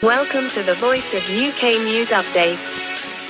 Welcome to the Voice of UK News Updates.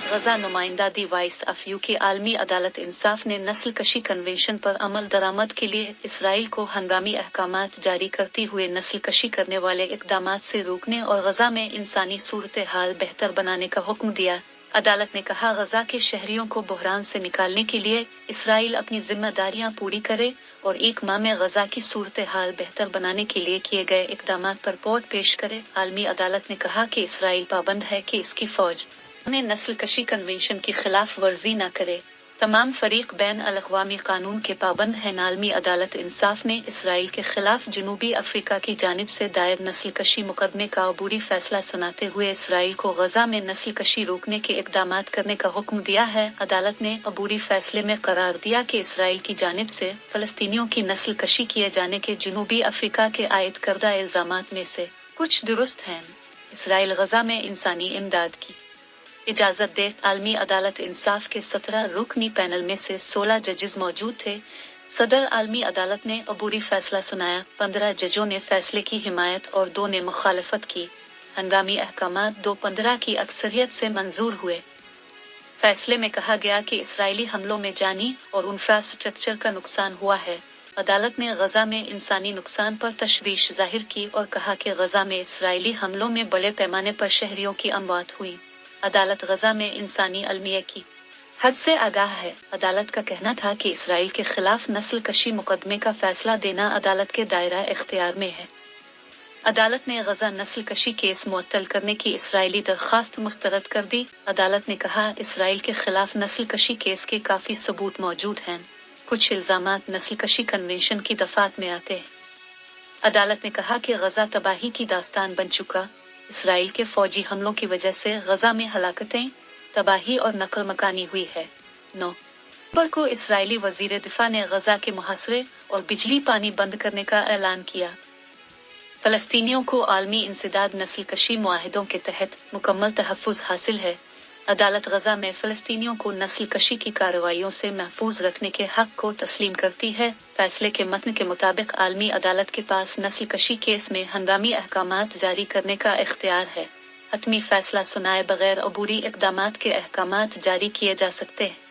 Gaza نمائندہ دی voice of UK عالمی عدالت انصاف نے نسل کشی کنونشن پر عمل درآمد کے لیے اسرائیل کو ہنگامی احکامات جاری کرتے ہوئے نسل کشی کرنے والے اقدامات سے روکنے اور غزہ میں انسانی صورتحال بہتر بنانے کا حکم دیا۔ عدالت نے کہا غزہ کے شہریوں کو بحران سے نکالنے کے لیے اسرائیل اپنی ذمہ داریاں پوری کرے اور ایک ماہ میں غزہ کی صورتحال بہتر بنانے کے لیے کیے گئے اقدامات پر رپورٹ پیش کرے۔ عالمی عدالت نے کہا کہ اسرائیل پابند ہے کہ اس کی فوج میں نسل کشی کنونشن کی خلاف ورزی نہ کرے۔ تمام فریق بین الاقوامی قانون کے پابند ہیں۔ عالمی عدالت انصاف نے اسرائیل کے خلاف جنوبی افریقہ کی جانب سے دائر نسل کشی مقدمے کا عبوری فیصلہ سناتے ہوئے اسرائیل کو غزہ میں نسل کشی روکنے کے اقدامات کرنے کا حکم دیا ہے۔ عدالت نے عبوری فیصلے میں قرار دیا کہ اسرائیل کی جانب سے فلسطینیوں کی نسل کشی کیے جانے کے جنوبی افریقہ کے عائد کردہ الزامات میں سے کچھ درست ہیں۔ اسرائیل غزہ میں انسانی امداد کی اجازت دے۔ عالمی عدالت انصاف کے 17 رکنی پینل میں سے 16 ججز موجود تھے۔ صدر عالمی عدالت نے عبوری فیصلہ سنایا۔ 15 ججوں نے فیصلے کی حمایت اور 2 نے مخالفت کی۔ ہنگامی احکامات 2-15 کی اکثریت سے منظور ہوئے۔ فیصلے میں کہا گیا کہ اسرائیلی حملوں میں جانی اور انفراسٹرکچر کا نقصان ہوا ہے۔ عدالت نے غزہ میں انسانی نقصان پر تشویش ظاہر کی اور کہا کہ غزہ میں اسرائیلی حملوں میں بڑے پیمانے پر شہریوں کی اموات ہوئی۔ عدالت غزہ میں انسانی المیہ کی حد سے آگاہ ہے۔ عدالت کا کہنا تھا کہ اسرائیل کے خلاف نسل کشی مقدمے کا فیصلہ دینا عدالت کے دائرہ اختیار میں ہے۔ عدالت نے غزہ نسل کشی کیس معطل کرنے کی اسرائیلی درخواست مسترد کر دی۔ عدالت نے کہا اسرائیل کے خلاف نسل کشی کیس کے کافی ثبوت موجود ہیں۔ کچھ الزامات نسل کشی کنونشن کی دفعات میں آتے ہیں۔ عدالت نے کہا کہ غزہ تباہی کی داستان بن چکا۔ اسرائیل کے فوجی حملوں کی وجہ سے غزہ میں ہلاکتیں، تباہی اور نقل مکانی ہوئی ہے۔ 9 اکتوبر کو اسرائیلی وزیر دفاع نے غزہ کے محاصرے اور بجلی پانی بند کرنے کا اعلان کیا۔ فلسطینیوں کو عالمی انسداد نسل کشی معاہدوں کے تحت مکمل تحفظ حاصل ہے۔ عدالت غزہ میں فلسطینیوں کو نسل کشی کی کارروائیوں سے محفوظ رکھنے کے حق کو تسلیم کرتی ہے۔ فیصلے کے متن کے مطابق عالمی عدالت کے پاس نسل کشی کیس میں ہنگامی احکامات جاری کرنے کا اختیار ہے۔ حتمی فیصلہ سنائے بغیر عبوری اقدامات کے احکامات جاری کیے جا سکتے ہیں۔